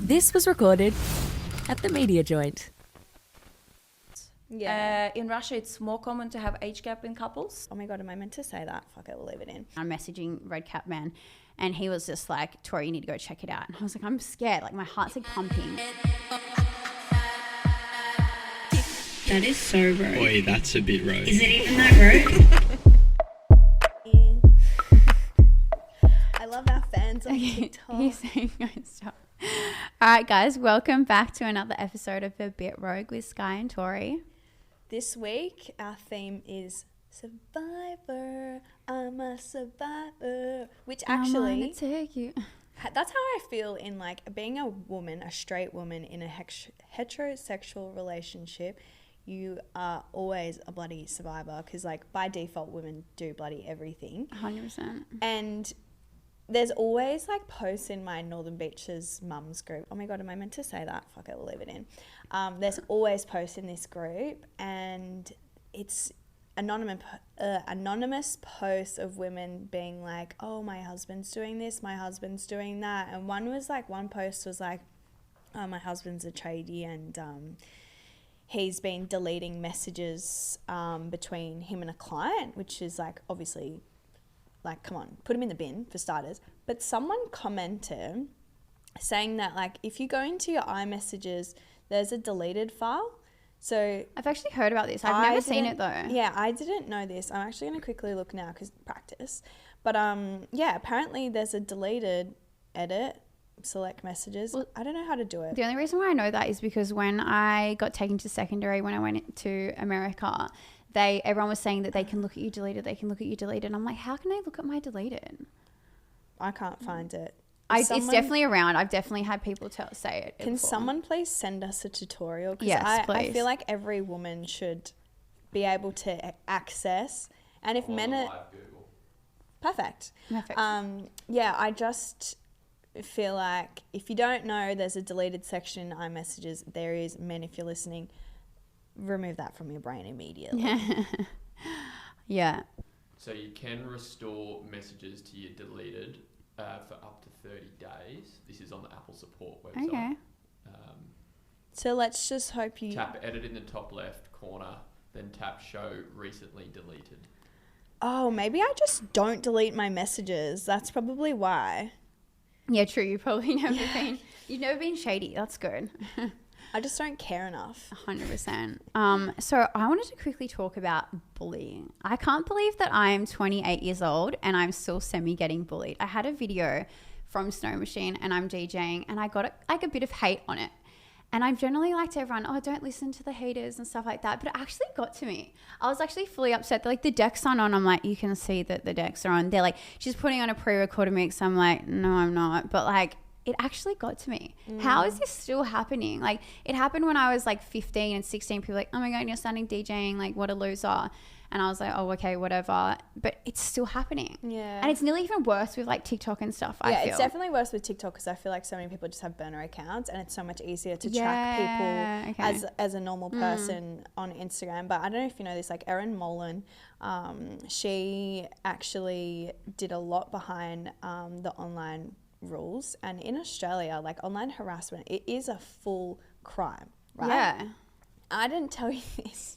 This was recorded at the Media Joint. Yeah. In Russia, it's more common to have age gap in couples. Oh my God, am I meant to say that? Fuck it, we'll leave it in. I'm messaging Red Cap Man and he was just like, Tori, you need to go check it out. And I was like, I'm scared. Like my heart's like pumping. That is so rogue. Boy, that's a bit rogue. Is it even that rogue? I love our fans on TikTok. He's saying no stop. All right, guys, welcome back to another episode of A Bit Rogue with Skye and Tori. This week, our theme is Survivor. I'm a survivor. Which actually, I wanna take you. That's how I feel in like being a woman, a straight woman in a heterosexual relationship. You are always a bloody survivor because like by default, women do bloody everything. 100%. And there's always like posts in my Northern Beaches mums group. Oh my God, am I meant to say that? Fuck it, we'll leave it in. There's always posts in this group and it's anonymous posts of women being like, oh, my husband's doing this, my husband's doing that. And one post was like, oh, my husband's a tradie and he's been deleting messages between him and a client, which is like obviously like, come on, put him in the bin for starters. But someone commented saying that like if you go into your iMessages, there's a deleted file. So I've actually heard about this. I've never seen it though. Yeah, I didn't know this. I'm actually going to quickly look now because practice. But yeah, apparently there's a deleted edit, select messages. Well, I don't know how to do it. The only reason why I know that is because when I got taken to secondary, when I went to America, everyone was saying that they can look at you deleted, they can look at you deleted. And I'm like, how can I look at my deleted? I can't find it. It's definitely around. I've definitely had people say it. Can someone please send us a tutorial? Yes, please. I feel like every woman should be able to access. And if men are... Perfect. Yeah, I just feel like if you don't know there's a deleted section in iMessages, there is. Men, if you're listening, remove that from your brain immediately. Yeah. So you can restore messages to your deleted for up to 30 days. This is on the Apple support website. Okay. So let's just hope you... Tap edit in the top left corner, then tap show recently deleted. Oh, maybe I just don't delete my messages. That's probably why. Yeah, true. You've never been shady. That's good. I just don't care enough. 100%. So I wanted to quickly talk about bullying. I can't believe that I'm 28 years old and I'm still getting bullied. I had a video from Snow Machine and I'm DJing and I got like a bit of hate on it. And I generally like to everyone, oh, don't listen to the haters and stuff like that. But it actually got to me. I was actually fully upset. They're like, the decks aren't on. I'm like, you can see that the decks are on. They're like, she's putting on a pre-recorded mix. I'm like, no, I'm not. But like, it actually got to me. How is this still happening? Like, it happened when I was like 15 and 16. People were like, oh my God, you're starting DJing. Like, what a loser. And I was like, oh, okay, whatever. But it's still happening. Yeah. And it's nearly even worse with like TikTok and stuff, I feel. It's definitely worse with TikTok because I feel like so many people just have burner accounts and it's so much easier to track people as a normal person on Instagram. But I don't know if you know this, like Erin Molan, she actually did a lot behind the online rules. And in Australia, like online harassment, it is a full crime, right? Yeah. I didn't tell you this.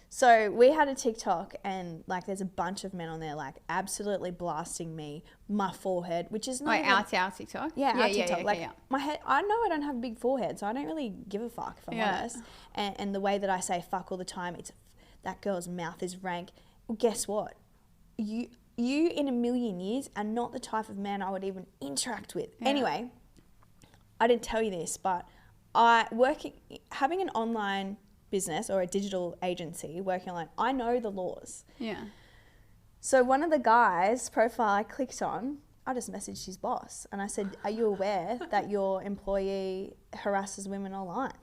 So we had a TikTok and like there's a bunch of men on there like absolutely blasting me, my forehead, which is not our TikTok? Yeah, our TikTok. My head, I know I don't have a big forehead, so I don't really give a fuck if I'm honest. And the way that I say fuck all the time, it's that girl's mouth is rank. Well, guess what? You in a million years are not the type of man I would even interact with. Yeah. Anyway, I didn't tell you this, but having an online business or a digital agency working online, I know the laws. Yeah. So one of the guys' profile I clicked on, I just messaged his boss and I said, are you aware that your employee harasses women online?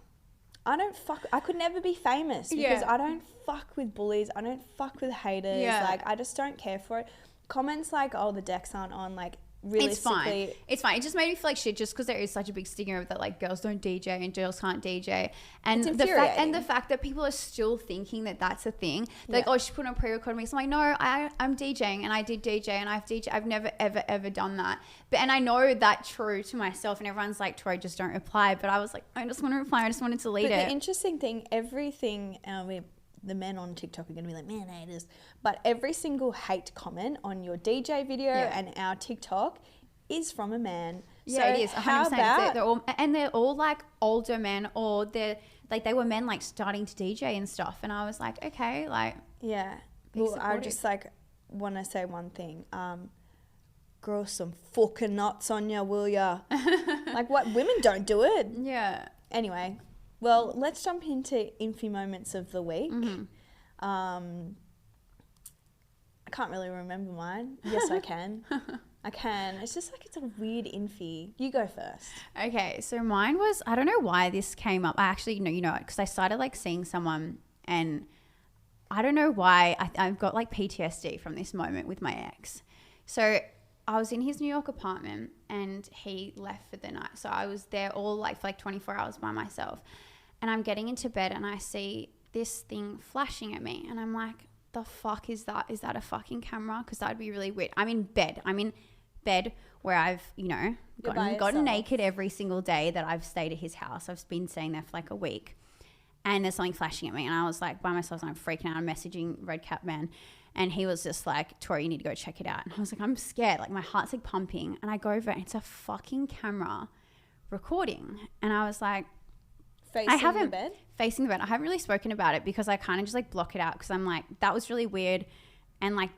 I could never be famous because I don't fuck with bullies. I don't fuck with haters. Like, I just don't care for it. Comments like, oh, the decks aren't on, like, realistically, It's fine. It just made me feel like shit just because there is such a big stigma that like girls don't DJ and girls can't DJ, and It's the fact that people are still thinking that that's a thing. They're like, oh, she put on pre-record mix. I'm like, no, I'm DJing and I did DJ and I've never ever done that. But and I know that true to myself. And everyone's like, Tori, just don't reply. But I was like, I just want to reply. I just wanted to delete it. The interesting thing, everything the men on TikTok are going to be like, man haters. But every single hate comment on your DJ video and our TikTok is from a man. Yeah, so it is. 100%. How about... They're all like older men, or they were men like starting to DJ and stuff. And I was like, okay, like. Yeah. Well, I just like want to say one thing. Grow some fucking nuts on ya, will ya? Like what? Women don't do it. Yeah. Anyway. Well, let's jump into Infy Moments of the Week. Mm-hmm. I can't really remember mine. Yes, I can. I can. It's just like it's a weird Infy. You go first. Okay, so mine was, I don't know why this came up. I actually know, you know, because I started like seeing someone and I don't know why I've got like PTSD from this moment with my ex. So I was in his New York apartment and he left for the night. So I was there all like for like 24 hours by myself. And I'm getting into bed and I see this thing flashing at me. And I'm like, the fuck is that? Is that a fucking camera? Because that would be really weird. I'm in bed where I've, you know, gotten naked every single day that I've stayed at his house. I've been staying there for like a week. And there's something flashing at me. And I was like by myself, and I'm freaking out. I'm messaging Red Cap Man. And he was just like, Tori, you need to go check it out. And I was like, I'm scared. Like my heart's like pumping. And I go over and it's a fucking camera recording. And I was like, Facing the bed? Facing the bed. I haven't really spoken about it because I kind of just like block it out because I'm like, that was really weird. And like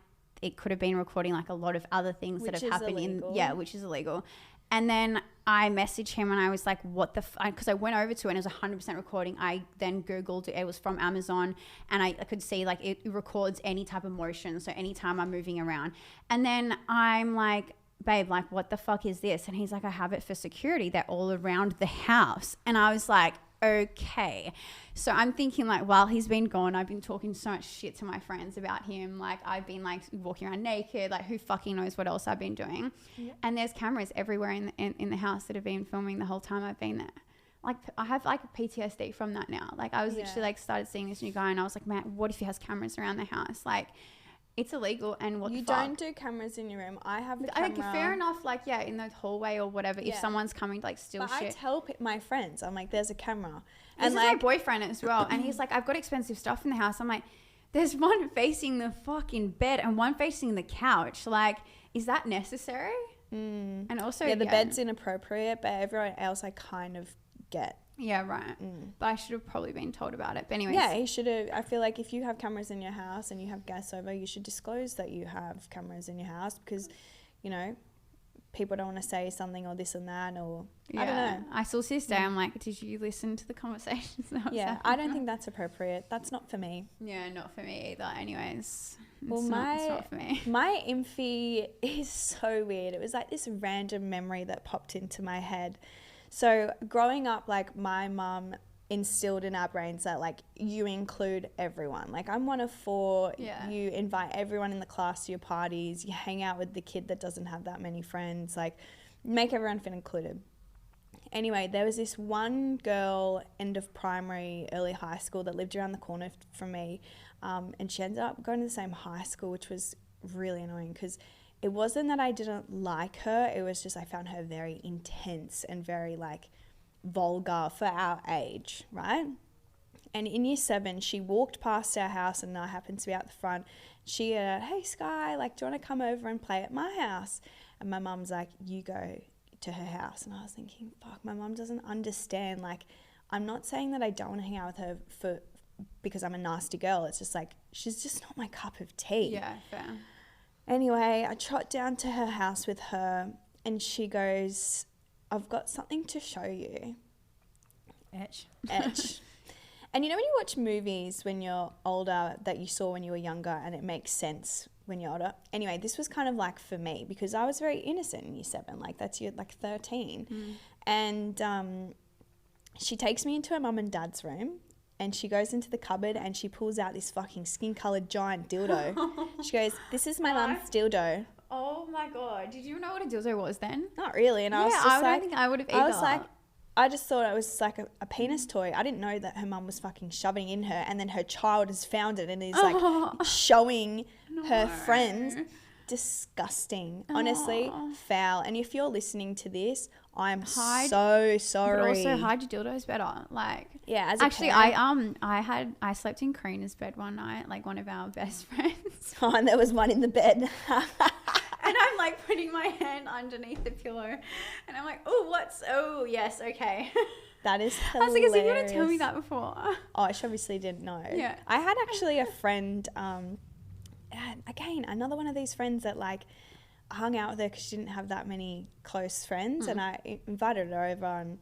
it could have been recording like a lot of other things that have happened which is illegal. And then I messaged him and I was like, what the because I went over to it and it was 100% recording. I then Googled it. It was from Amazon and I could see like it records any type of motion. So anytime I'm moving around. And then I'm like, babe, like what the fuck is this? And he's like, I have it for security. They're all around the house. And I was like, okay. So I'm thinking like while he's been gone, I've been talking so much shit to my friends about him. Like I've been like walking around naked, like who fucking knows what else I've been doing. Yeah. And there's cameras everywhere in the house that have been filming the whole time I've been there. Like I have like PTSD from that now. Like I was literally like started seeing this new guy and I was like, man, what if he has cameras around the house? Like it's illegal and what you the fuck? don't do cameras in your room. I have a camera. I think fair enough, like yeah, in the hallway or whatever. If someone's coming to like steal shit. I tell my friends, I'm like, there's a camera. This and is my boyfriend as well, and he's like, I've got expensive stuff in the house. I'm like, there's one facing the fucking bed and one facing the couch. Like, is that necessary? And also, the bed's inappropriate, but everyone else I kind of get. Yeah, right. But I should have probably been told about it. But anyways. Yeah, you should have. I feel like if you have cameras in your house and you have guests over, you should disclose that you have cameras in your house because, you know, people don't want to say something or this and that or I don't know. I still see this day. I'm like, did you listen to the conversations? I don't think that's appropriate. That's not for me. Yeah, not for me either. Anyways, it's not for me. My Infy is so weird. It was like this random memory that popped into my head. So growing up, like my mum instilled in our brains that like you include everyone. Like I'm one of 4. Yeah. You invite everyone in the class to your parties. You hang out with the kid that doesn't have that many friends. Like make everyone feel included. Anyway, there was this one girl, end of primary, early high school that lived around the corner from me. And she ended up going to the same high school, which was really annoying because it wasn't that I didn't like her. It was just I found her very intense and very like vulgar for our age, right? And in year 7, she walked past our house and I happened to be out the front. She hey Skye, like do you want to come over and play at my house? And my mum's like, you go to her house. And I was thinking, fuck, my mum doesn't understand. Like I'm not saying that I don't want to hang out with her because I'm a nasty girl. It's just like she's just not my cup of tea. Yeah, fair. Anyway, I trot down to her house with her and she goes, I've got something to show you. Etch. And you know when you watch movies when you're older that you saw when you were younger and it makes sense when you're older? Anyway, this was kind of like for me because I was very innocent in year 7. Like that's year like 13. And she takes me into her mum and dad's room and she goes into the cupboard and she pulls out this fucking skin-coloured giant dildo. She goes, this is my mum's dildo. Oh my God. Did you know what a dildo was then? Not really. And I was Yeah, just I like, don't think I would have either. I was like, I just thought it was like a penis toy. I didn't know that her mum was fucking shoving in her, and then her child has found it and is like showing her friends. Disgusting. Honestly, foul. And if you're listening to this, I'm so sorry. But also hide your dildos better. Like, yeah, as a actually, parent, I slept in Karina's bed one night, like one of our best friends. oh, and there was one in the bed. And I'm like putting my hand underneath the pillow, and I'm like, oh, yes, okay. That is hilarious. I was like, is he going to tell me that before? Oh, she obviously didn't know. Yeah. I had actually a friend, again, another one of these friends that like hung out with her because she didn't have that many close friends, and I invited her over, and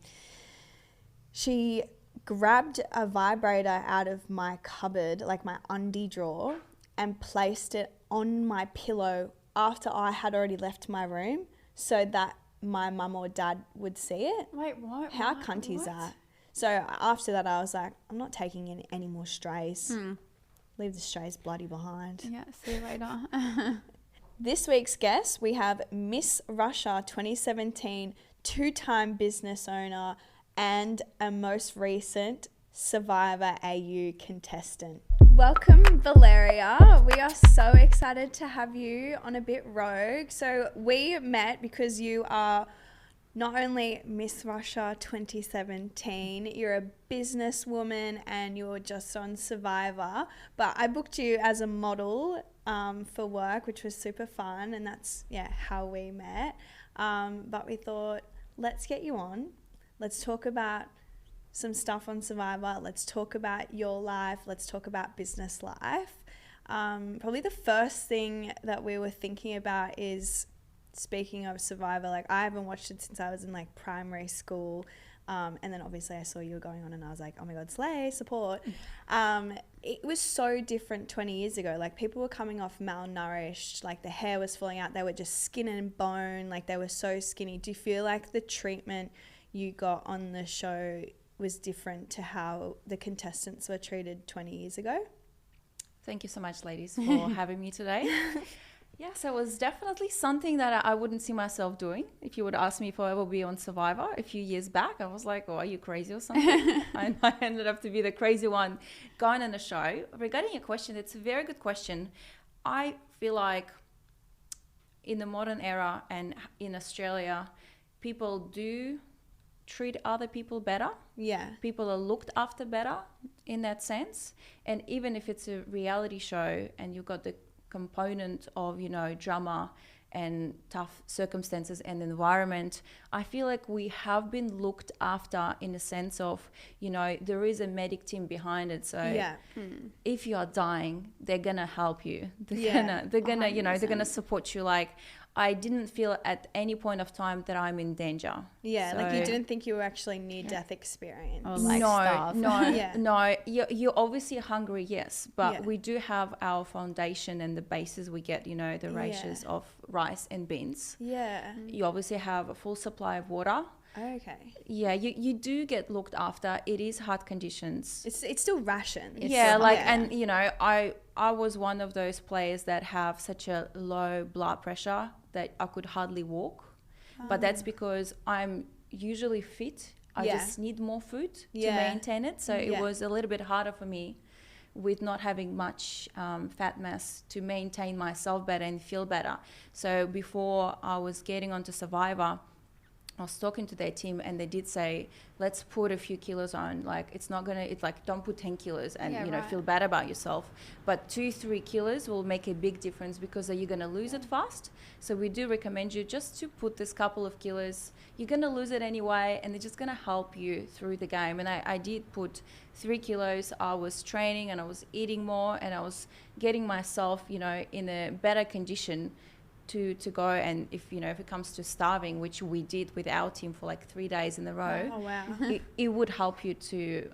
she grabbed a vibrator out of my cupboard, like my undie drawer, and placed it on my pillow after I had already left my room so that my mum or dad would see it. Wait, what? How cunty is that? So after that, I was like, I'm not taking in any more strays. Leave the strays bloody behind. Yeah, see you later. This week's guest, we have Miss Russia 2017, two-time business owner and a most recent Survivor AU contestant. Welcome, Valeria. We are so excited to have you on A Bit Rogue. So we met because you are not only Miss Russia 2017, you're a businesswoman and you're just on Survivor, but I booked you as a model for work, which was super fun, and that's how we met. But we thought, let's get you on. Let's talk about some stuff on Survivor. Let's talk about your life. Let's talk about business life. Probably the first thing that we were thinking about is, speaking of Survivor, like I haven't watched it since I was in like primary school. And then obviously I saw you were going on and I was like, oh my God, slay, support. It was so different 20 years ago. Like people were coming off malnourished, like the hair was falling out. They were just skin and bone. Like they were so skinny. Do you feel like the treatment you got on the show was different to how the contestants were treated 20 years ago? Thank you so much, ladies, for having me today. Yes, it was definitely something that I wouldn't see myself doing. If you would ask me if I will be on Survivor a few years back, I was like, oh, are you crazy or something? And I ended up to be the crazy one going on the show. Regarding your question, it's a very good question. I feel like in the modern era and in Australia, people do treat other people better. Yeah. People are looked after better in that sense. And even if it's a reality show and you've got the component of, you know, drama and tough circumstances and environment, I feel like we have been looked after in the sense of, you know, there is a medic team behind it. So if you are dying, they're gonna help you. They're gonna, you know, they're gonna support you. Like I didn't feel at any point of time that I'm in danger. Yeah, So, like you didn't think you were actually near-death experience. Or like stuff. No. You're obviously hungry, yes, but we do have our foundation and the bases we get, you know, the ratios of rice and beans. Yeah. You obviously have a full supply of water. Okay. Yeah, you do get looked after. It is hard conditions. It's still rations. And you know, I was one of those players that have such a low blood pressure that I could hardly walk. But that's because I'm usually fit. I just need more food to maintain it. So it was a little bit harder for me with not having much fat mass to maintain myself better and feel better. So before I was getting onto Survivor, I was talking to their team and they did say, let's put a few kilos on. Like it's like don't put 10 kilos and feel bad about yourself. But 2-3 kilos will make a big difference because you're going to lose it fast. So we do recommend you just to put this couple of kilos. You're going to lose it anyway and they're just going to help you through the game. And I did put 3 kilos. I was training and I was eating more and I was getting myself, you know, in a better condition to go. And if it comes to starving, which we did with our team for like 3 days in a row, it would help you to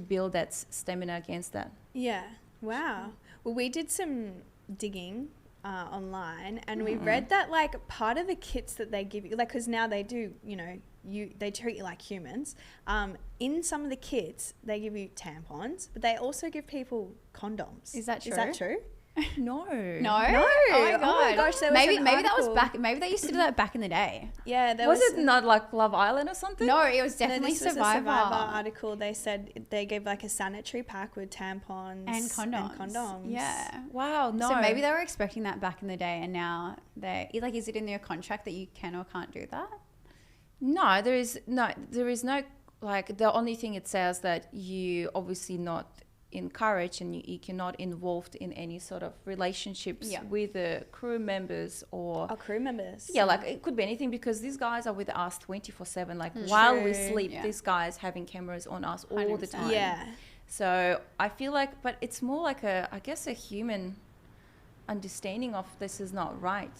build that stamina against that. Yeah. Wow. Well, we did some digging online and we read that like part of the kits that they give you, like because now they do, you know, they treat you like humans. In some of the kits they give you tampons, but they also give people condoms. Is that true? Is that true? No. No? Oh my god. gosh, there was maybe an that was article. back. Maybe they used to do that back in the day. Yeah, there Was it not like Love Island or something? No, it was No, definitely this was a Survivor. article. They said they gave like a sanitary pack with tampons And condoms. Yeah. Wow, no. So maybe they were expecting that back in the day, and now they like. Is it in their contract that you can or can't do that? No, there is no, like, the only thing it says that you obviously not encourage and you're not involved in any sort of relationships with the crew members or Our crew members. yeah, like it could be anything because these guys are with us 24/7. Like while we True. sleep, Yeah. these guys having cameras on us all the 100%. time. Yeah. So I feel like, but it's more like I guess a human understanding of this is not right.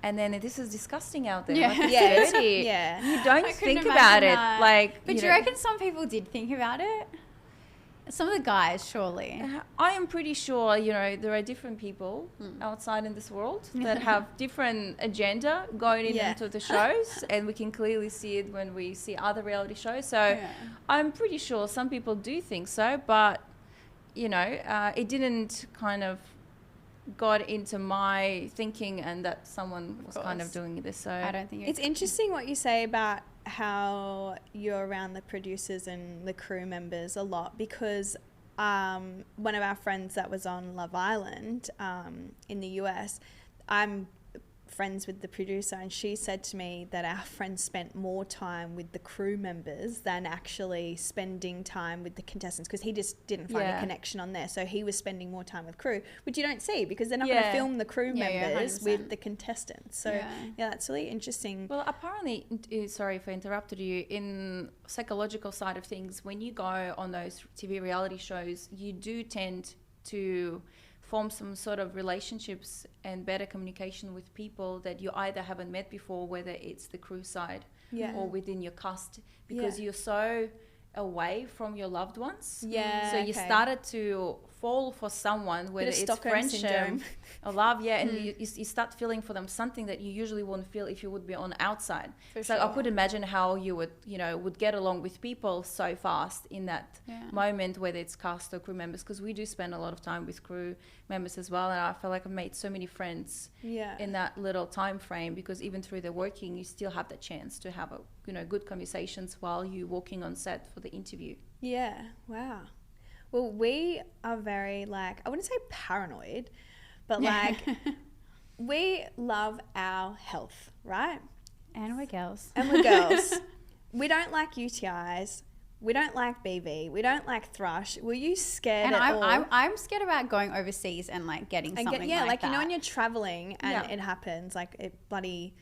And then this is disgusting out there. Yeah. Like, it's Yeah. dirty. Yeah. You don't I couldn't think imagine about it. that. Like, But do you reckon some people did think about it? Some of the guys, surely. I am pretty sure, there are different people outside in this world that have different agenda going Yeah. into the shows, and we can clearly see it when we see other reality shows. So Yeah. I'm pretty sure some people do think so, but, it didn't kind of got into my thinking and that someone was kind of course. doing this. So I don't think It's interesting what you say about how you're around the producers and the crew members a lot because one of our friends that was on Love Island in the US, I'm friends with the producer, and she said to me that our friends spent more time with the crew members than actually spending time with the contestants because he just didn't find a connection on there. So he was spending more time with crew, which you don't see because they're not going to film the crew members 100%. with the contestants. So yeah, that's really interesting. Well, apparently, sorry if I interrupted you, in psychological side of things, when you go on those TV reality shows, you do tend to form some sort of relationships and better communication with people that you either haven't met before, whether it's the crew side or within your cast, because you're so away from your loved ones. Yeah. So you started to fall for someone, whether it's Stockholm friendship syndrome. or love, and you start feeling for them something that you usually wouldn't feel if you would be on the outside. So I could imagine how you would get along with people so fast in that moment, whether it's cast or crew members, because we do spend a lot of time with crew members as well, and I feel like I've made so many friends in that little time frame, because even through the working, you still have the chance to have good conversations while you're walking on set for the interview. Yeah. Wow. Well, we are very I wouldn't say paranoid, but we love our health, right? And we're girls. And we're girls. We don't like UTIs. We don't like BV. We don't like thrush. Were you scared And at all? I'm scared about going overseas and getting something like that. when you're traveling and it happens, it bloody,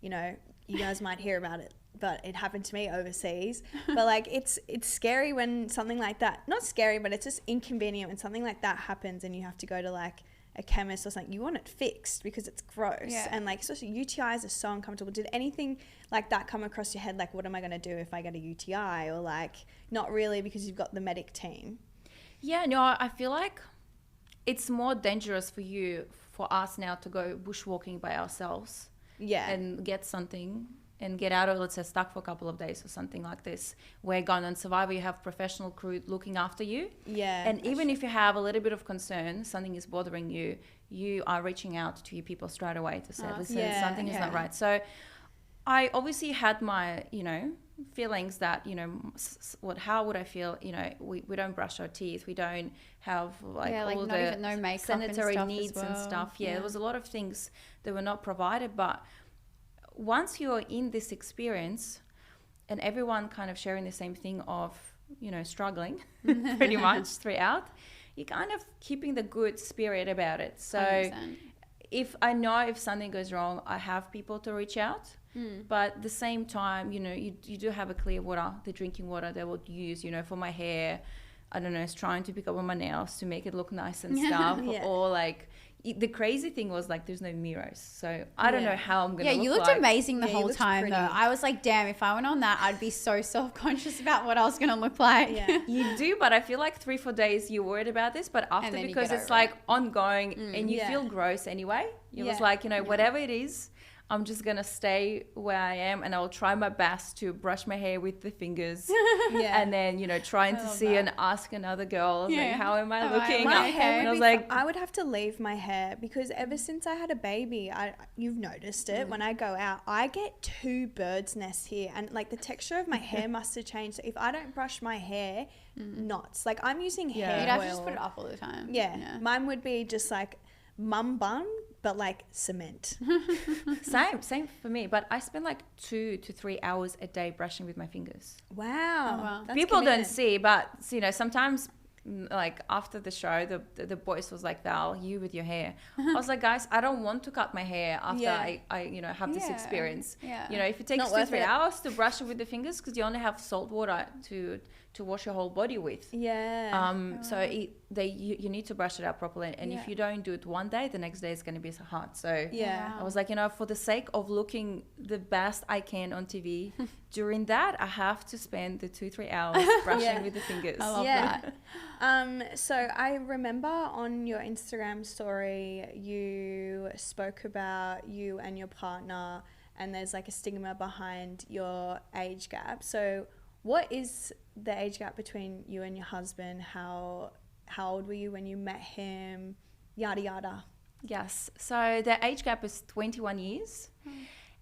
you guys might hear about it, but it happened to me overseas. But it's scary when something like that, not scary, but it's just inconvenient when something like that happens and you have to go to a chemist or something. You want it fixed because it's gross. Yeah. And especially UTIs are so uncomfortable. Did anything like that come across your head? What am I going to do if I get a UTI? Or not really, because you've got the medic team. Yeah, no, I feel like it's more dangerous for us now to go bushwalking by ourselves. Yeah. And get something and get out of, let's say, stuck for a couple of days or something like this. Where going on Survivor, you have professional crew looking after you. Yeah. And even if you have a little bit of concern, something is bothering you, you are reaching out to your people straight away to say, listen, something is not right. So I obviously had my, feelings that, how would I feel? We don't brush our teeth. We don't have all not the even no makeup sanitary and needs stuff as and well. stuff. Yeah, there was a lot of things that were not provided. But once you're in this experience and everyone kind of sharing the same thing of, struggling pretty much throughout, you're kind of keeping the good spirit about it. So 100%. if something goes wrong, I have people to reach out. But at the same time, you do have a clear water, the drinking water they would use, for my hair. I don't know, it's trying to pick up on my nails to make it look nice and stuff. Or the crazy thing was there's no mirrors. So I don't know how I'm going to look. Yeah, you looked amazing the whole time pretty. though. I was damn, if I went on that, I'd be so self-conscious about what I was going to look like. Yeah. You do, but I feel 3-4 days you're worried about this, but after, then you because get it's over it. ongoing and you feel gross anyway. It was whatever it is, I'm just gonna stay where I am, and I'll try my best to brush my hair with the fingers, Yeah. and then trying to see and ask another girl, like, how am I looking? My hair And I would was be like, I would have to leave my hair because ever since I had a baby, you've noticed it. When I go out, I get 2 birds' nests here, and like the texture of my hair must have changed. So if I don't brush my hair, knots. Like I'm using hair You'd oil. have to just put it up all the time. Yeah, mine would be just like mum bun, but like cement. same for me. But I spend like 2 to 3 hours a day brushing with my fingers. Wow. wow. That's People commitment. don't see, but sometimes like after the show, the voice was like, Val, you with your hair. I was like, guys, I don't want to cut my hair after Yeah. I have this Yeah. experience. Yeah. If it takes Not 2 worth 3 it. hours to brush it with the fingers, because you only have salt water to wash your whole body with. Yeah. So you need to brush it out properly, and if you don't do it one day, the next day is going to be so hard. So Yeah. I was like, for the sake of looking the best I can on TV, during that I have to spend the 2-3 hours brushing Yeah. with the fingers. I love Yeah. that. So I remember on your Instagram story, you spoke about you and your partner, and there's like a stigma behind your age gap. So what is the age gap between you and your husband? How old were you when you met him? Yada yada. Yes. So the age gap is 21 years.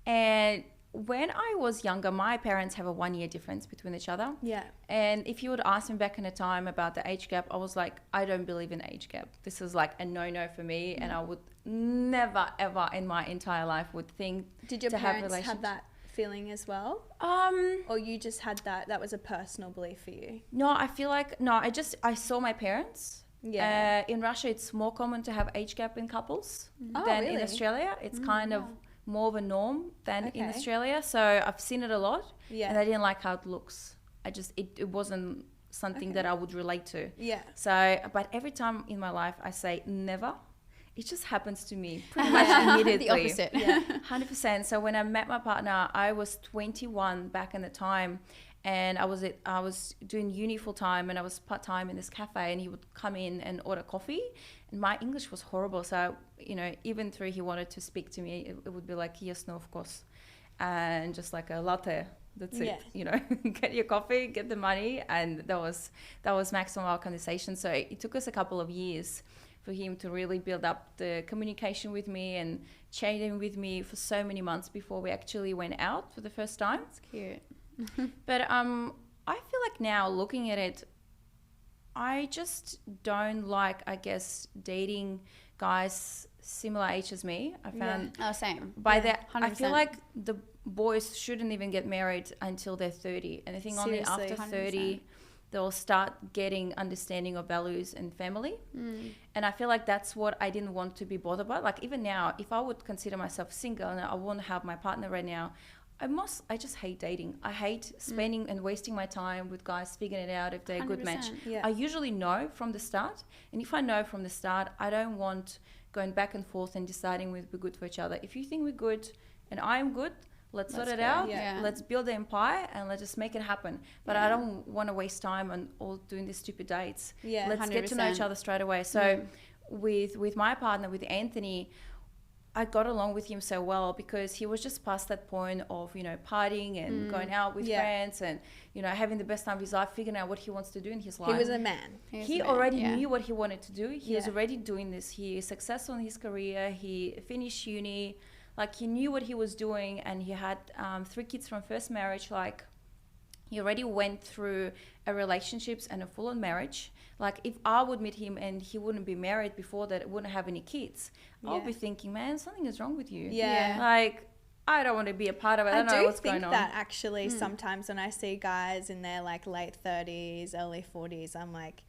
And when I was younger, my parents have a 1-year difference between each other. Yeah. And if you would ask me back in the time about the age gap, I was like, I don't believe in age gap. This is like a no-no for me. And I would never, ever in my entire life would think Did your to have parents have relationship. that feeling as well? Or you just had that was a personal belief for you? No, I feel like, I saw my parents. Yeah. In Russia, it's more common to have age gap in couples Oh, than in really? Australia. It's kind of more of a norm than in Okay. Australia. So I've seen it a lot, Yeah. and I didn't like how it looks. It wasn't something that I would relate to. Yeah. So, but every time in my life I say never, it just happens to me pretty much immediately. The opposite. Yeah. 100%. So when I met my partner, I was 21 back in the time, and I was doing uni full time, and I was part time in this cafe, and he would come in and order coffee, and my English was horrible. So even though he wanted to speak to me, it would be like yes, no, of course, and just like a latte. That's Yeah. it. Get your coffee, get the money, and that was maximum our conversation. So it took us a couple of years for him to really build up the communication with me and chatting with me for so many months before we actually went out for the first time. Cute. But I feel like now looking at it, I just don't like, I guess, dating guys similar age as me. I found Oh, same. by Yeah, that, I feel 100%. like the boys shouldn't even get married until they're 30. And I think only Seriously, after 30, they'll start getting understanding of values and family. And I feel like that's what I didn't want to be bothered by. Like even now, if I would consider myself single and I want to have my partner right now, I just hate dating. I hate spending and wasting my time with guys figuring it out if they're a good match. 100%. Yeah. I usually know from the start. And if I know from the start, I don't want going back and forth and deciding we're good for each other. If you think we're good and I'm good, let's sort it go. out. Yeah. Let's build the empire and let's just make it happen. But I don't want to waste time on all doing these stupid dates. Yeah. Let's get to know each 100%. other straight away. So with my partner, with Anthony, I got along with him so well because he was just past that point of, partying and going out with Yeah. friends and, having the best time of his life, figuring out what he wants to do in his life. He was a man. He already knew what he wanted to do. He was Yeah. already doing this. He is successful in his career. He finished uni. Like, he knew what he was doing, and he had 3 kids from first marriage. Like, he already went through a relationships and a full-on marriage. Like, if I would meet him and he wouldn't be married before that, wouldn't have any kids, I would Yeah. be thinking, man, something is wrong with you. Yeah. Like, I don't want to be a part of it. I don't know do what's think going on. that actually sometimes when I see guys in their like late 30s, early 40s, I'm like,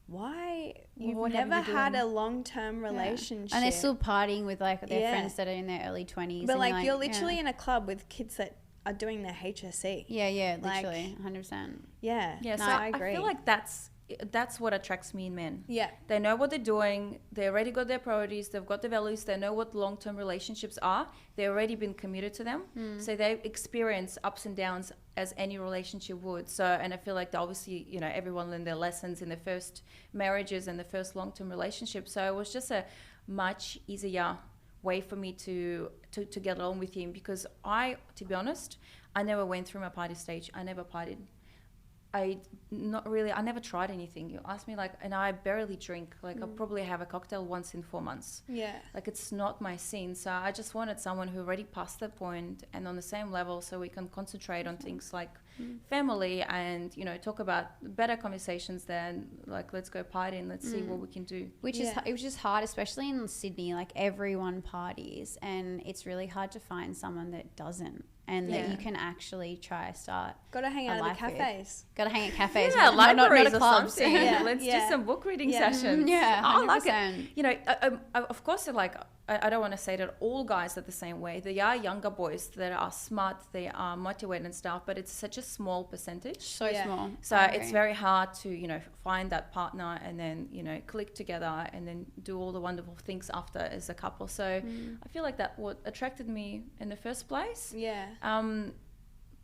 why you've what have never you had doing? a long-term relationship? And they're still partying with like their Yeah. friends that are in their early 20s. but and like you're literally in a club with kids that are doing their HSC. Yeah, like- literally. 100%. Yeah. Yeah, no, so I I agree. feel like that's what attracts me in men. yeah. They know what they're doing. They already got their priorities. They've got their values. They know what long-term relationships are. They've already been committed to them. So they experience ups and downs as any relationship would. So, and I feel like obviously, everyone learned their lessons in the first marriages and the first long-term relationships. So it was just a much easier way for me to get along with him, because to be honest, I never went through my party stage. I never partied. I never tried anything. You ask me, like, and I barely drink. Like, I'll probably have a cocktail once in 4 months. Yeah. Like, it's not my scene. So I just wanted someone who already passed that point and on the same level, so we can concentrate on things like family and, you know, talk about better conversations than like, let's go party and let's see what we can do. Which is hard, especially in Sydney. Like, everyone parties, and it's really hard to find someone that doesn't. And that you can actually start. Got to hang out at the cafes. Got to hang at cafes. Yeah, libraries not or clubs. something. Yeah. Let's Yeah. do some book reading sessions. Yeah, I like 100%. it. You know, of course, like, I don't want to say that all guys are the same way. There are younger boys that are smart, they are motivated and stuff, but it's such a small percentage. So Yeah. small. So I it's agree. very hard to, you know, find that partner and then, you know, click together and then do all the wonderful things after as a couple. So I feel like that what attracted me in the first place. Yeah.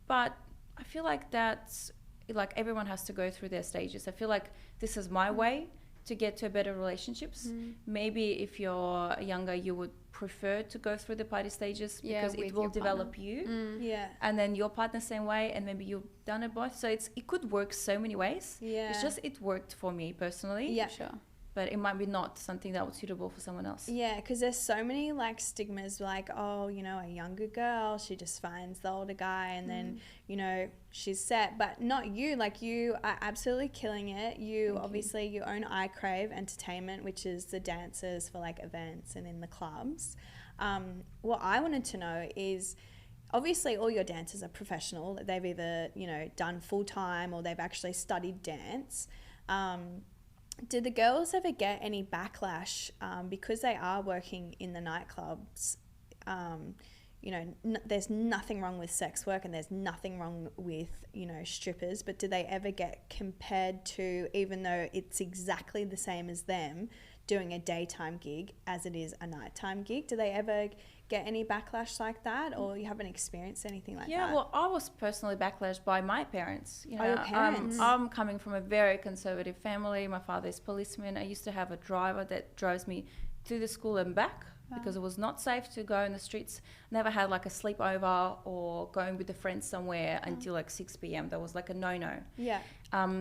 But I feel like that's, like, everyone has to go through their stages. I feel like this is my way to get to better relationships. Maybe if you're younger, you would prefer to go through the party stages because with it will your develop partner. you. Yeah. And then your partner same way, and maybe you've done it both. So it could work so many ways. Yeah. It's just it worked for me personally. Yeah. Sure. But it might be not something that was suitable for someone else. Yeah, because there's so many like stigmas, like, oh, you know, a younger girl, she just finds the older guy and then, you know, she's set. But not you. Like, you are absolutely killing it. You obviously you own I Crave Entertainment, which is the dancers for like events and in the clubs. What I wanted to know is, obviously all your dancers are professional. They've either, you know, done full time or they've actually studied dance. Did the girls ever get any backlash because they are working in the nightclubs? You know, there's nothing wrong with sex work and there's nothing wrong with, you know, strippers, but do they ever get compared to, even though it's exactly the same as them doing a daytime gig as it is a nighttime gig? Do they ever get any backlash like that, or you haven't experienced anything like that? Yeah, well, I was personally backlashed by my parents. You know, your parents? I'm coming from a very conservative family. My father is policeman. I used to have a driver that drives me to the school and back because it was not safe to go in the streets. Never had like a sleepover or going with a friend somewhere until like 6 p.m. That was like a no-no. Yeah.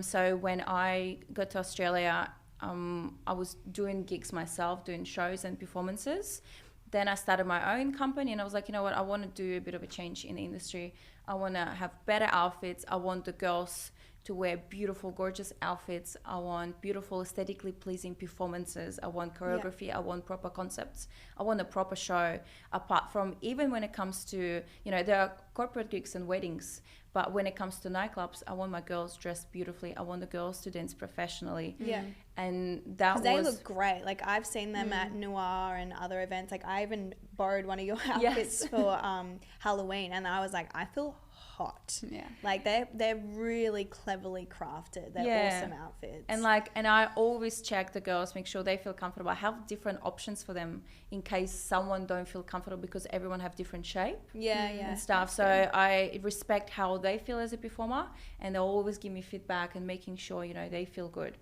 So when I got to Australia, I was doing gigs myself, doing shows and performances. Then I started my own company and I was like, you know what, I want to do a bit of a change in the industry. I want to have better outfits. I want the girls to wear beautiful, gorgeous outfits. I want beautiful, aesthetically pleasing performances. I want choreography. I want proper concepts. I want a proper show. Apart from, even when it comes to, you know, there are corporate gigs and weddings, but when it comes to nightclubs, I want my girls dressed beautifully. I want the girls to dance professionally. Yeah. And that was... They look great. Like, I've seen them at Noir and other events. Like, I even borrowed one of your outfits for Halloween, and I was like, I feel hot. Yeah. Like, they're really cleverly crafted. They're awesome outfits. And I always check the girls, make sure they feel comfortable. I have different options for them in case someone don't feel comfortable, because everyone have different shape and stuff. So I respect how they feel as a performer, and they'll always give me feedback and making sure, you know, they feel good.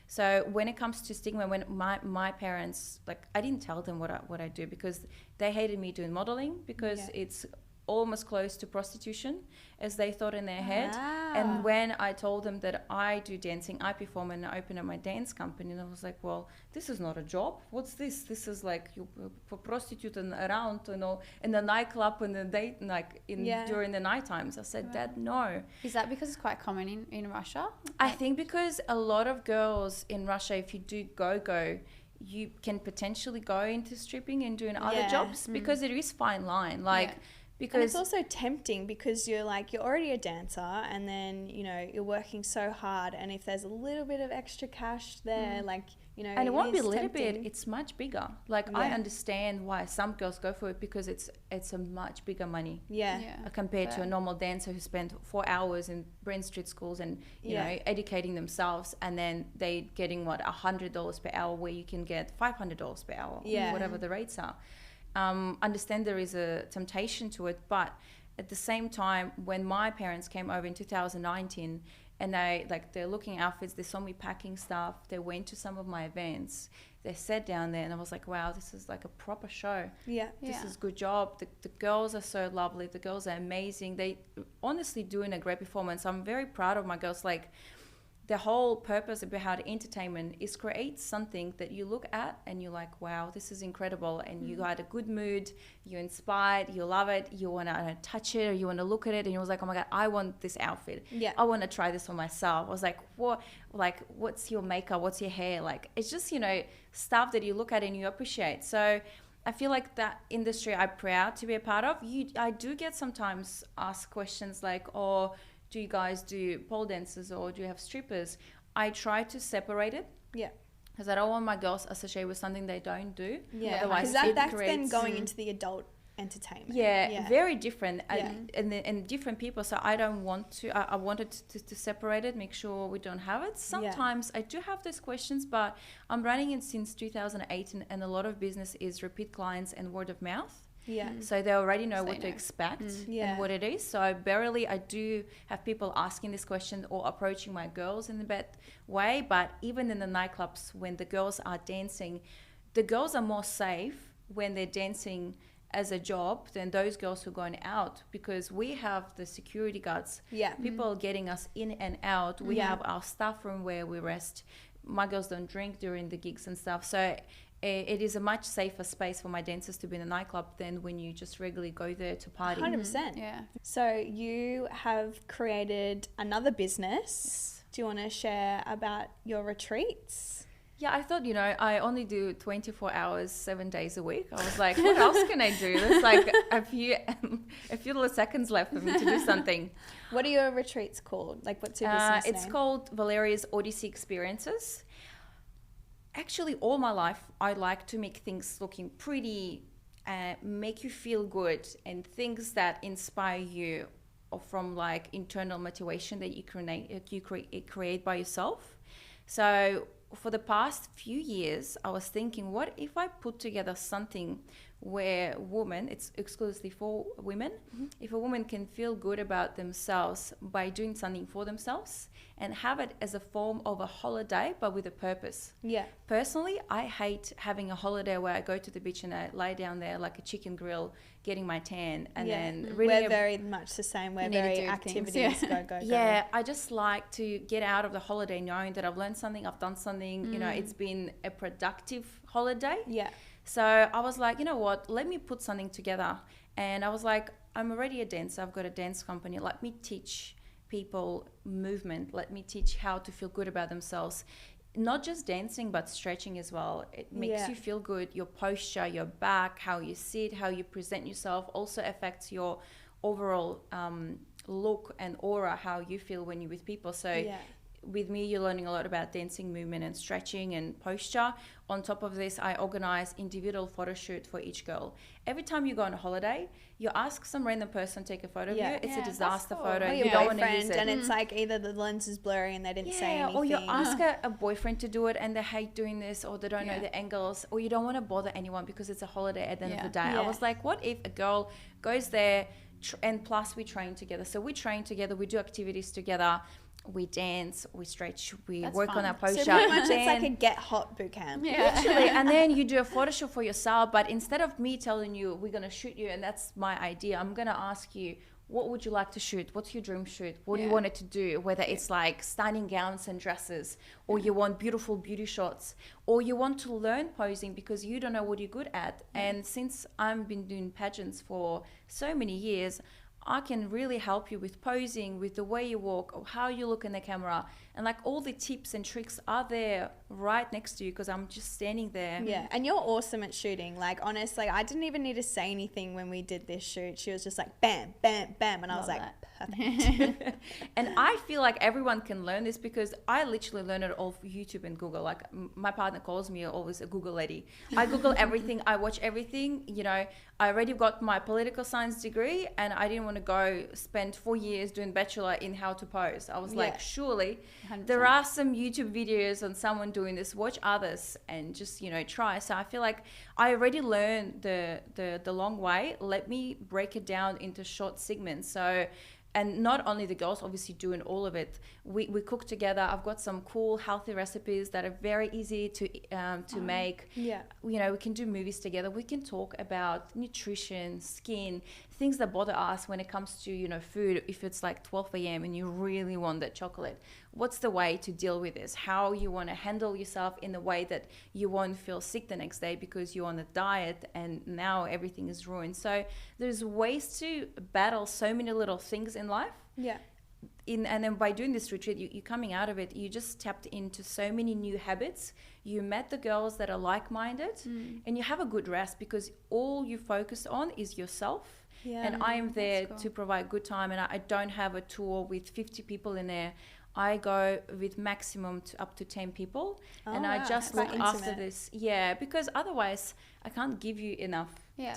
So when it comes to stigma, when my parents, like, I didn't tell them what I do, because they hated me doing modeling, because it's almost close to prostitution, as they thought in their head. And when I told them that I do dancing, I perform and I open up my dance company, and I was like, well, this is not a job. What's this? This is like you for prostituting around, you know, in the nightclub and the date, like during the night times. I said, Dad, no. Is that because it's quite common in Russia? I think because a lot of girls in Russia, if you do go, you can potentially go into stripping and doing other jobs, because it is fine line. Like, because and it's also tempting, because you're already a dancer, and then, you know, you're working so hard, and if there's a little bit of extra cash there, like, you know, and it won't be a is little tempting. bit, it's much bigger. Like, I understand why some girls go for it, because it's a much bigger money compared to a normal dancer who spent 4 hours in Brent Street schools and you know, educating themselves, and then they getting $100 per hour, where you can get $500 per hour, whatever the rates are. Understand there is a temptation to it, but at the same time, when my parents came over in 2019 and they're looking at outfits, they saw me packing stuff, they went to some of my events, they sat down there and I was like, wow, this is like a proper show. Yeah. This is good job. The girls are so lovely. The girls are amazing. They honestly doing a great performance. I'm very proud of my girls. Like, the whole purpose behind entertainment is create something that you look at and you're like, wow, this is incredible. And you got a good mood, you're inspired, you love it, you want to touch it or you want to look at it. And you was like, oh my God, I want this outfit. Yeah. I want to try this for myself. I was like, what? Like, what's your makeup? What's your hair? Like, it's just, you know, stuff that you look at and you appreciate. So I feel like that industry I'm proud to be a part of. I do get sometimes asked questions like, oh, do you guys do pole dancers or do you have strippers? I try to separate it. Yeah. Because I don't want my girls associated with something they don't do. Yeah. Otherwise, Because it that's creates, then going into the adult entertainment. yeah, very different Yeah. and different people. So I don't want to, I wanted to separate it, make sure we don't have it. Sometimes I do have those questions, but I'm running it since 2008 and a lot of business is repeat clients and word of mouth. Yeah. So they already know So what they to know. expect Yeah. and what it is. So I do have people asking this question or approaching my girls in the best way. But even in the nightclubs, when the girls are dancing, the girls are more safe when they're dancing as a job than those girls who are going out, because we have the security guards. Yeah. People getting us in and out. We Yeah. have our staff room where we rest. My girls don't drink during the gigs and stuff. So it is a much safer space for my dancers to be in a nightclub than when you just regularly go there to party. 100%. Yeah. So you have created another business. Do you want to share about your retreats? Yeah, I thought, I only do 24 hours, 7 days a week. I was like, what else can I do? There's like a few little seconds left for me to do something. What are your retreats called? Like, what's your business It's name? called Valeria's Odyssey Experiences. Actually, all my life, I like to make things looking pretty, make you feel good, and things that inspire you, or from like internal motivation that you create by yourself. So for the past few years, I was thinking, what if I put together something where it's exclusively for women, if a woman can feel good about themselves by doing something for themselves and have it as a form of a holiday, but with a purpose. Yeah. Personally, I hate having a holiday where I go to the beach and I lie down there like a chicken grill, getting my tan, and then reading We're very much the same. We're You need to very do activities. things, Go. Yeah, I just like to get out of the holiday knowing that I've learned something, I've done something, it's been a productive holiday. Yeah. So I was like, you know what, let me put something together. And I was like, I'm already a dancer, I've got a dance company, let me teach people movement, let me teach how to feel good about themselves. Not just dancing, but stretching as well. It makes you feel good. Your posture, your back, how you sit, how you present yourself also affects your overall look and aura, how you feel when you're with people. So with me, you're learning a lot about dancing, movement and stretching and posture. On top of this, I organize individual photo shoot for each girl. Every time you go on a holiday, you ask some random person to take a photo of you. It's a that's disaster cool. photo. Or You your don't want to use boyfriend, it. and it's like either the lens is blurry and they didn't say anything. Or you ask a boyfriend to do it and they hate doing this, or they don't know the angles, or you don't want to bother anyone because it's a holiday at the end of the day. I was like, what if a girl goes there and plus we train together? So we train together, we do activities together, we dance, we stretch, we work on our posture. So pretty much it's like a get hot boot camp. Literally, and then you do a photo shoot for yourself, but instead of me telling you we're going to shoot you and that's my idea, I'm going to ask you, what would you like to shoot? What's your dream shoot? What do you want it to do? Whether it's like stunning gowns and dresses, or you want beautiful beauty shots, or you want to learn posing because you don't know what you're good at. And since I've been doing pageants for so many years, I can really help you with posing, with the way you walk, or how you look in the camera. And like all the tips and tricks are there right next to you because I'm just standing there. Yeah, and you're awesome at shooting. Like, honestly, I didn't even need to say anything when we did this shoot. She was just like, bam, bam, bam. And I was like, perfect. And I feel like everyone can learn this because I literally learned it all from YouTube and Google. Like my partner calls me always a Google lady. I Google everything. I watch everything. I already got my political science degree and I didn't want want to go spend 4 years doing bachelor in how to pose. I was Yeah. like, surely 100%. there are some YouTube videos on someone doing this. Watch others and just, you know, try. So I feel like I already learned the long way. Let me break it down into short segments. So, and not only the girls obviously doing all of it, we cook together. I've got some cool healthy recipes that are very easy to make. Yeah. You know, we can do movies together. We can talk about nutrition, skin, things that bother us when it comes to, you know, food. If it's like 12 a.m. and you really want that chocolate, what's the way to deal with this? How you want to handle yourself in a way that you won't feel sick the next day because you're on a diet and now everything is ruined. So there's ways to battle so many little things in life. Yeah. And then by doing this retreat, you coming out of it, you just tapped into so many new habits. You met the girls that are like-minded, and you have a good rest because all you focus on is yourself. Yeah. And I am there cool. to provide good time, and I don't have a tour with 50 people in there. I go with maximum to up to 10 people, and wow, I just that's look quite after intimate. this. Yeah, because otherwise I can't give you enough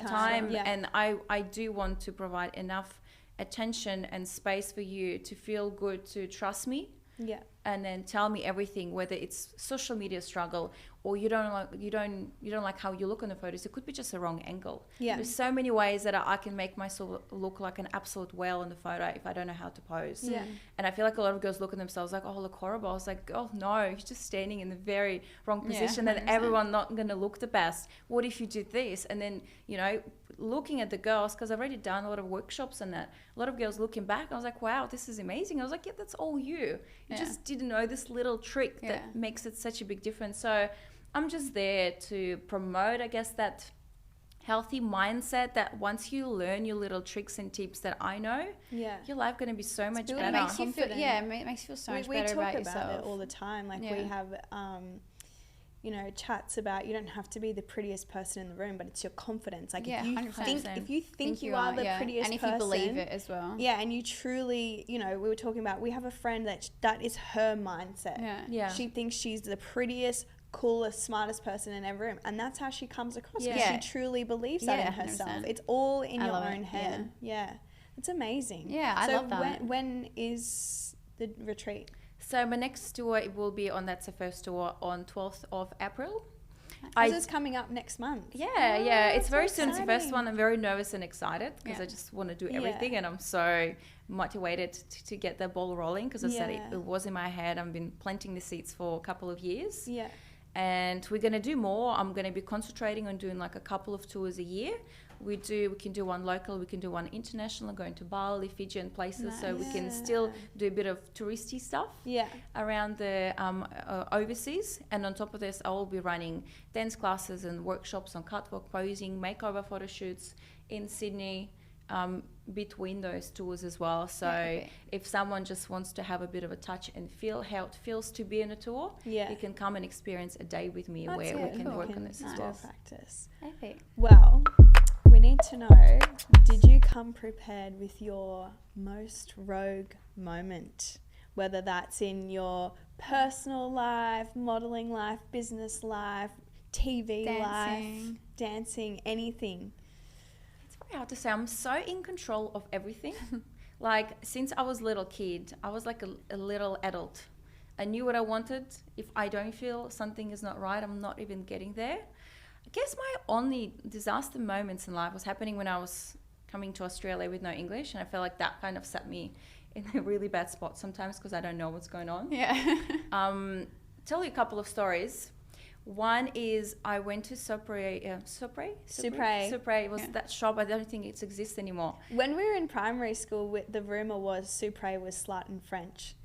time, Sure. Yeah. and I do want to provide enough attention and space for you to feel good, to trust me, Yeah. and then tell me everything, whether it's social media struggle or you don't like how you look in the photos. It could be just a wrong angle. Yeah. There's so many ways that I can make myself look like an absolute whale in the photo if I don't know how to pose. Yeah. And I feel like a lot of girls look at themselves like, oh, look horrible. I was like, oh no, you're just standing in the very wrong Yeah, position, and 100%. everyone not gonna look the best. What if you did this? And then, you know, looking at the girls, because I've already done a lot of workshops and that, a lot of girls looking back, I was like, wow, this is amazing. I was like, yeah, that's all you. You Yeah. just didn't know this little trick Yeah. that makes it such a big difference. So I'm just there to promote, I guess, that healthy mindset that once you learn your little tricks and tips that I know, Yeah. your life going to be so much building It better. makes you feel, confident. it makes you feel so much we better talk about about yourself. it all the time. Like we Yeah. have, you know, chats about you don't have to be the prettiest person in the room, but it's your confidence. Like Yeah, if you 100%. think, if you think you are the yeah. prettiest and if person, you believe it as well. yeah, and you truly, you know, we were talking about. We have a friend that is her mindset. Yeah. Yeah. She thinks she's the prettiest, coolest, smartest person in every room, and that's how she comes across. Because Yeah. she truly believes that Yeah, in herself. 100%. It's all in I your love own it, head. Yeah. It's amazing. Yeah, I so love that. when is the retreat? So my next tour, it will be on, that's the first tour, on 12th of April. This is coming up next month. Yeah, Oh, yeah. It's that's very soon. It's the first exciting. one. I'm very nervous and excited because Yeah. I just want to do Yeah. everything, and I'm so motivated to get the ball rolling because I said Yeah. it was in my head. I've been planting the seeds for a couple of years, Yeah. and we're going to do more. I'm going to be concentrating on doing like a couple of tours a year. We can do one local, we can do one international, going to Bali, Fiji and places, so we can still do a bit of touristy stuff Yeah. around the overseas. And on top of this, I will be running dance classes and workshops on catwalk posing, makeover photo shoots in Sydney, between those tours as well. So okay. if someone just wants to have a bit of a touch and feel how it feels to be in a tour, Yeah. you can come and experience a day with me That's where it. we can Cool. work You on can this as do well. practice. Epic. Well, we need to know, did you come prepared with your most rogue moment? Whether that's in your personal life, modeling life, business life, TV life, dancing, anything. It's very hard to say. I'm so in control of everything. Like, since I was a little kid, I was like a little adult. I knew what I wanted. If I don't feel something is not right, I'm not even getting there. I guess my only disaster moments in life was happening when I was coming to Australia with no English, and I felt like that kind of set me in a really bad spot sometimes because I don't know what's going on. Yeah. Tell you a couple of stories. One is I went to Supre. It was that shop. I don't think it exists anymore. When we were in primary school, the rumour was Supre was slut in French.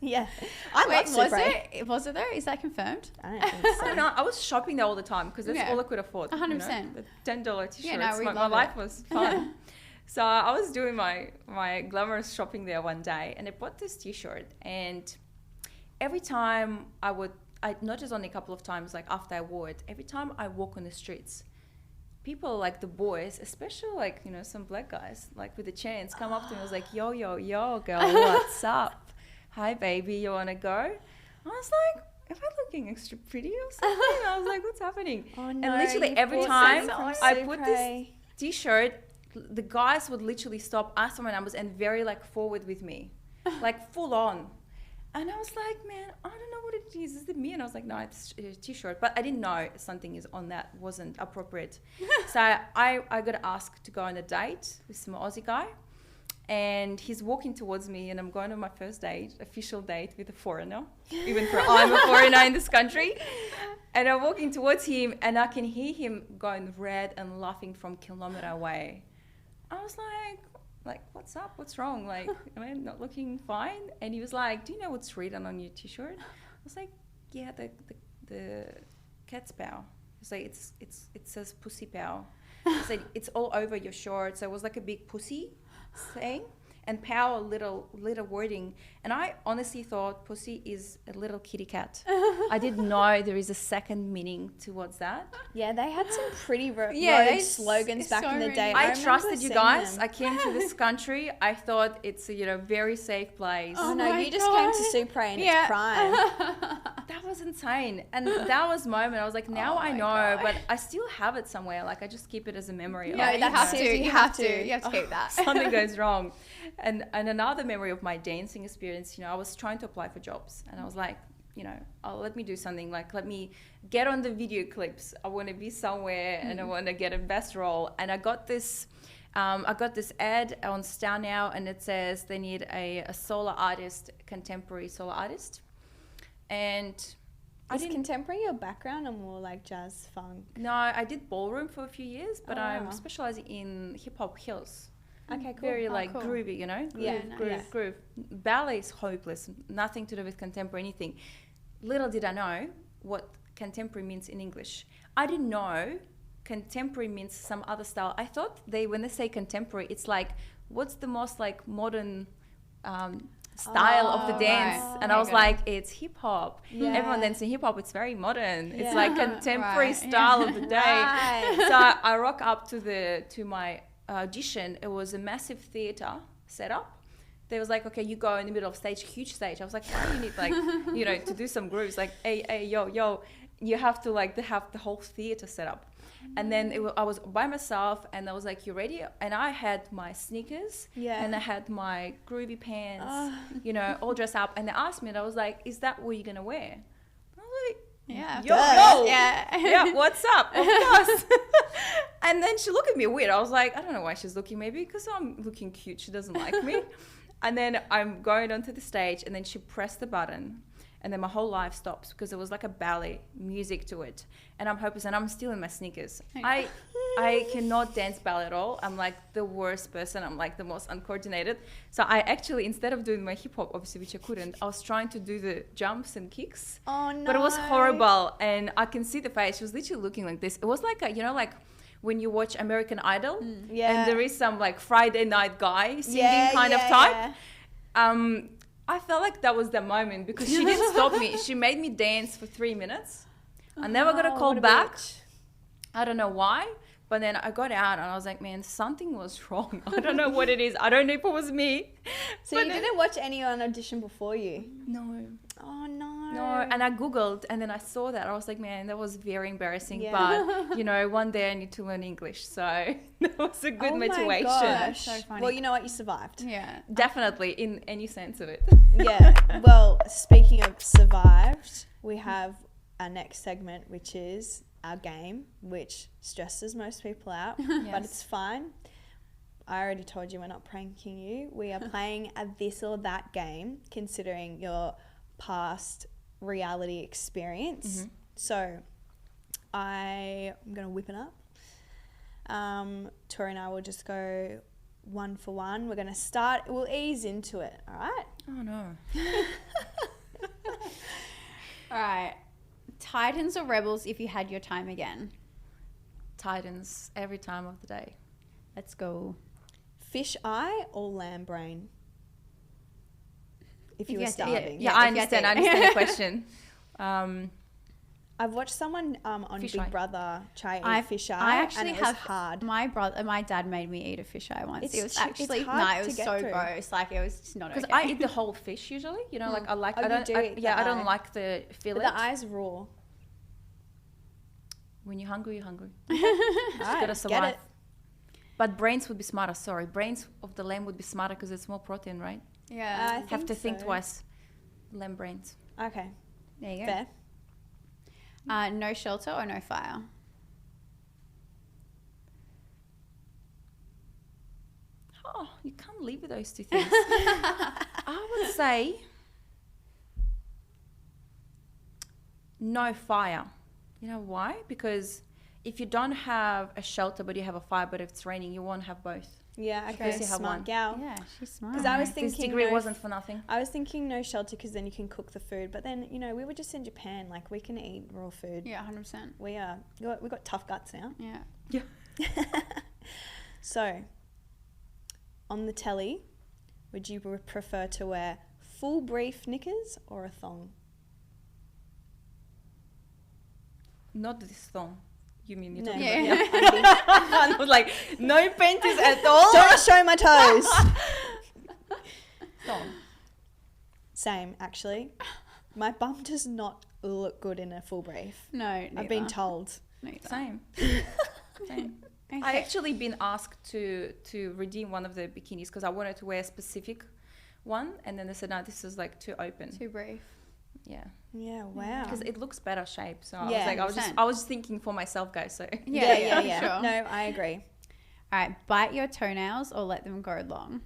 Yeah. I Wait, love was Supre. it? Was it though? Is that confirmed? I don't think so. No, I was shopping there all the time because that's Yeah. all I could afford. 100%. The $10 t-shirts. Yeah, no, we my love life it. was fun. So I was doing my glamorous shopping there one day, and I bought this t-shirt. And every time I not just only a couple of times, like after I wore it, every time I walk on the streets, people like the boys, especially like, you know, some black guys, like with the chains, come up to me and was like, yo, girl, what's up? Hi, baby, you want to go? I was like, am I looking extra pretty or something? I was like, what's happening? Oh, And no, literally you every bought time some I put Supre. this t-shirt, the guys would literally stop, ask for my numbers, and very like forward with me, like full on. And I was like, man, I don't know what it is. Is it me? And I was like, no, it's a t-shirt. But I didn't know something is on that wasn't appropriate. So I got asked to go on a date with some Aussie guy. And he's walking towards me, and I'm going on my first date, official date with a foreigner, even though I'm a foreigner in this country. And I'm walking towards him, and I can hear him going red and laughing from a kilometer away. I was like, what's up? What's wrong? Like, am I not looking fine? And he was like, do you know what's written on your t-shirt? I was like, yeah, the cat's paw. He's like, it says pussy paw. He said, it's all over your short. So it was like a big pussy saying, and power little wording. And I honestly thought pussy is a little kitty cat. I didn't know there is a second meaning towards that. Yeah, they had some pretty rogue slogans back in the day. I remember trusted you seeing guys. them. I came to this country. I thought it's a very safe place. Oh no, my you just God. came to Super and it's prime. That was insane. And that was moment. I was like, now I know, but I still have it somewhere. Like I just keep it as a memory. No, of, you have to. to. You have to keep that. something goes wrong. And another memory of my dancing experience, I was trying to apply for jobs, and I was like, let me do something, like let me get on the video clips. I want to be somewhere and I want to get a best role. And I got this ad on Star Now, and it says they need a solo artist, contemporary solo artist. And Is contemporary your background or more like jazz funk? no, I did ballroom for a few years, but Oh, I'm wow. specializing in hip hop heels. Okay, cool. Very cool. groovy, Yeah, groove. Ballet is hopeless, nothing to do with contemporary anything. Little did I know what contemporary means in English. I didn't know contemporary means some other style. I thought when they say contemporary, it's like, what's the most like modern style of the dance? right. And I was like, it's hip hop. Yeah. Everyone dances hip hop. It's very modern. Yeah. It's like contemporary Right. style of the day. Right. So I rock up to my audition. It was a massive theater setup. They was like, okay, you go in the middle of stage, huge stage. I was like, why do you need like, to do some grooves? Like, hey, yo, you have to like have the whole theater set up. And then I was by myself, and I was like, you ready? And I had my sneakers, and I had my groovy pants, all dressed up. And they asked me, and I was like, is that what you're gonna wear? I was like, Yeah. yo, Yeah. what's up? Of course. And then she looked at me weird. I was like, I don't know why she's looking, maybe because I'm looking cute. She doesn't like me. And then I'm going onto the stage, and then she pressed the button, and then my whole life stops because it was like a ballet music to it. And I'm hopeless, and I'm still in my sneakers. I cannot dance ballet at all. I'm like the worst person. I'm like the most uncoordinated. So I actually, instead of doing my hip hop, obviously, which I couldn't, I was trying to do the jumps and kicks. Oh no. But it was horrible, and I can see the face. She was literally looking like this. It was like like when you watch American Idol, and there is some like Friday night guy singing kind of type. I felt like that was the moment because she didn't stop me. She made me dance for 3 minutes. I never got a call back. I don't know why. But then I got out, and I was like, man, something was wrong. I don't know what it is. I don't know if it was me. So you didn't watch anyone audition before you? No. Oh no. No, and I Googled, and then I saw that. I was like, man, that was very embarrassing. Yeah. But, one day I need to learn English. So that was a good Oh my motivation. gosh. So funny. Well, you know what? You survived. Yeah. Definitely, in any sense of it. Yeah. Well, speaking of survived, we have our next segment, which is our game, which stresses most people out, but it's fine. I already told you we're not pranking you. We are playing a this or that game, considering your past reality experience. So I'm going to whip it up. Tori and I will just go one for one. We're going to start, we'll ease into it, all right? Oh, no. All right. Titans or Rebels if you had your time again? Titans every time of the day. Let's go. Fish eye or lamb brain? If you you were had to eat starving. Yeah, I if you had to understand. I eat. understand the question. I've watched someone on Fish Big eye. Brother try eat fish eye, I actually and it was have hard. my dad made me eat a fisheye once. It's It was it's actually hard it to was get so through. gross. Like it was just not okay. Because I eat the whole fish usually. Like I like. Oh, I you don't. do eat the I don't eye. like the But fillet. the eye's raw. When you're hungry, you're hungry. All right, Gotta get survive. it. But brains would be smarter. Sorry, brains of the lamb would be smarter because it's more protein, right? Yeah. I Have to think so. twice. Lamb brains. Okay, There you go. fair. No shelter or no fire? Oh, you can't live with those two things. I would say no fire. You know why? Because if you don't have a shelter but you have a fire, but if it's raining, you won't have both. Yeah, okay, Because you have smart one. gal. Yeah, she's smart. Because I was This thinking degree no wasn't for nothing. I was thinking no shelter because then you can cook the food. But then, you know, we were just in Japan. Like, we can eat raw food. Yeah, 100%. We got tough guts now. Yeah. So, on the telly, would you prefer to wear full brief knickers or a thong? Not this thong. You mean you're No. talking Yeah. about I was like, no panties at all. Don't show my toes. Thong. Same, actually. My bum does not look good in a full brief. No, I've been told. Neither. Same. Same. Okay. I actually been asked to redeem one of the bikinis because I wanted to wear a specific one, and then they said no, this is like too open. Too brief. Yeah, Yeah, wow. because it looks better shape. So I Yeah, was like, 100%. I was just thinking for myself, guys. So Yeah. Sure. No, I agree. All right, bite your toenails or let them grow long.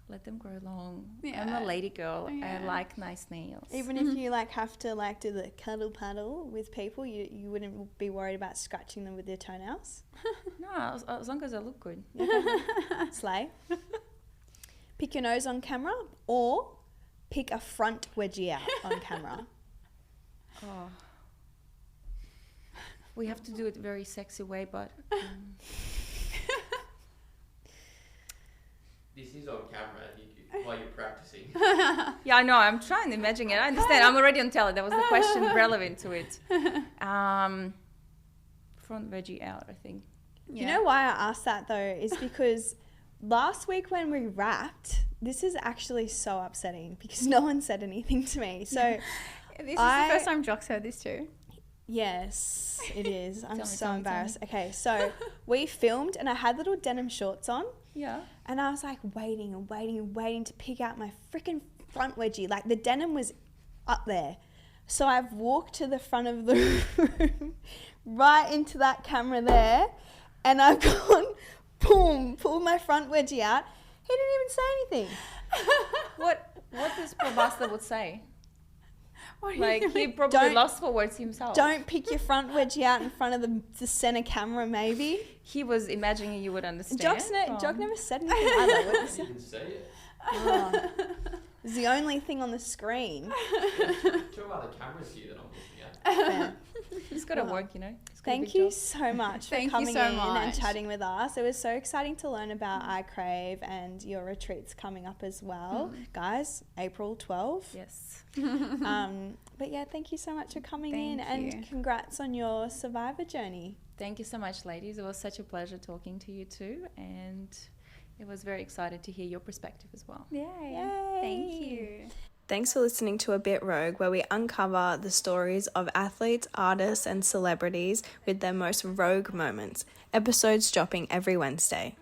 let them grow long. Yeah. I'm a lady girl. Yeah. I like nice nails. Even if you like have to like do the cuddle paddle with people, you wouldn't be worried about scratching them with your toenails. No, as long as I look good. Slay. Pick your nose on camera or pick a front wedgie out on camera. Oh. We have to do it very sexy way, but This is on camera while you're practicing. yeah, I know. I'm trying to imagine it. I understand. I'm already on telly. That was the question relevant to it. Front veggie out, I think. You know why I asked that though is because last week when we wrapped, this is actually so upsetting because no one said anything to me. So This is the first time Jock's heard this too. yes, it is. I'm Tell me, so tell me. embarrassed. Okay, so we filmed and I had little denim shorts on. Yeah. And I was like waiting and waiting and waiting to pick out my freaking front wedgie. Like the denim was up there. So I've walked to the front of the room, right into that camera there, and I've gone, boom, pulled my front wedgie out. He didn't even say anything. What this Probasta would say? What Like he probably Don't- lost for words himself. Don't pick your front wedgie out in front of the center camera, maybe. He was imagining you would understand. Jock never said anything either. What was You it? can see it. Oh. It was the only thing on the screen. Two other cameras here that I'm looking at. Fair. He's got to Well, work, you know. He's got a Thank big you job. so much for Thank you coming so in and much. chatting with us. It was so exciting to learn about I Crave and your retreats coming up as well. Guys, April 12th. Yes. But yeah, thank you so much for coming in Thank you. and congrats on your survivor journey. Thank you so much, ladies. It was such a pleasure talking to you too, and it was very excited to hear your perspective as well. Yay. Thank you. Thanks for listening to A Bit Rogue, where we uncover the stories of athletes, artists, and celebrities with their most rogue moments. Episodes dropping every Wednesday.